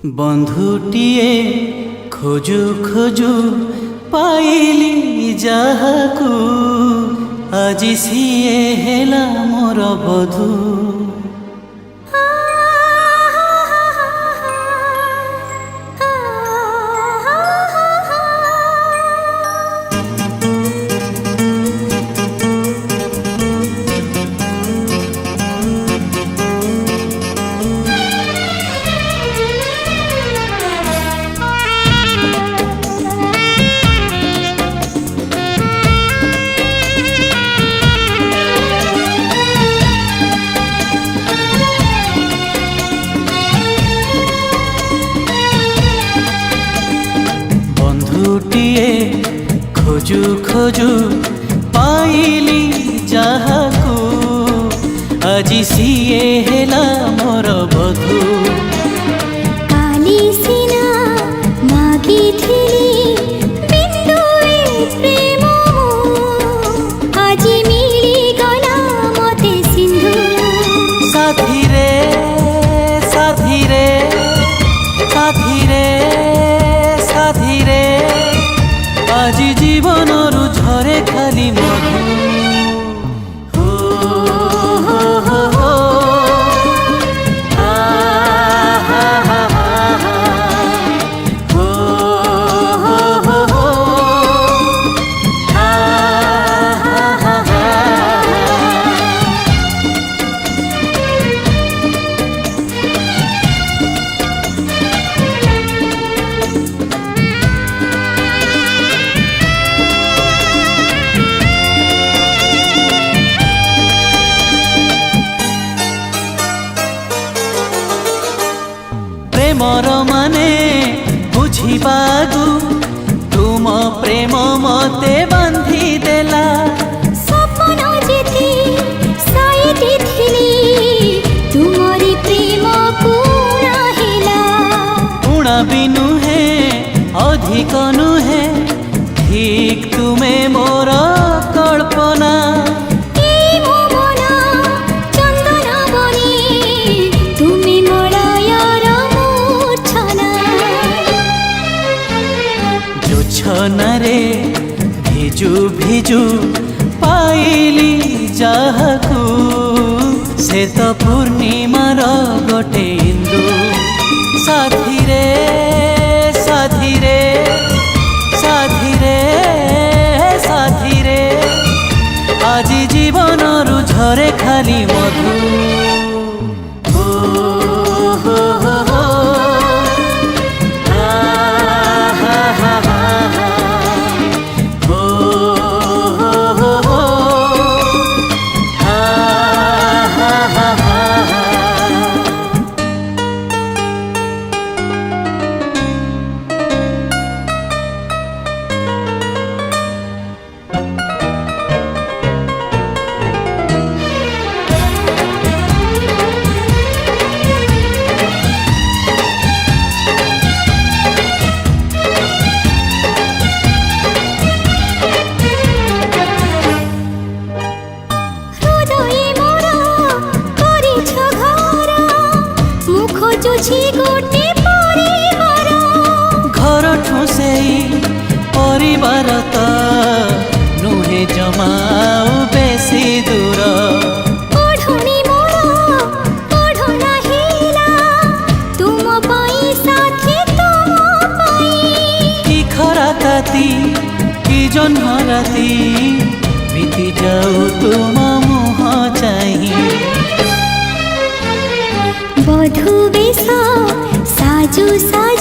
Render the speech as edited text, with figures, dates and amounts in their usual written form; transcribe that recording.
बंधुटीए खोजु खोजु पाइली जाहाकू आजी सीए हेला मोर बधू। बंधुटीए खोजु खोजु पाइली जाहाकू आजी सीए हेला मोर बधू। काली सिना मागी थिली बिंदुए प्रेम आजी मिली गला मते सिंधु। साथी रे साथी रे साथी रे साथी रे आजी जीवनरु झरे खाली मधु। प्रेमर माने बुझिबागु तुम प्रेम मते बांधी देला। सपन जेती साइटी थिली तुमरी प्रेम पूरा हेला। उणा भी नुहे अधिक नुहे ठीक तुमे मोर कल्पना। छनारे भिजु भिजु पाइली जाहाकू से तो पूर्णिमार गोटे इंदु। साथी रे साथी रे साथी रे साथी रे आजी जीवनरु झरे खाली मधु। घर ठुसेई परिवार त नुहे जमाऊ बेसी दूर। पढ़नी मोर पढ़ना हेला तुम पाई साथी तुम पाई। की खरा ताती की जन्म राती बीती जाऊ तुम मुह चाही। बधु बेस साजु साजु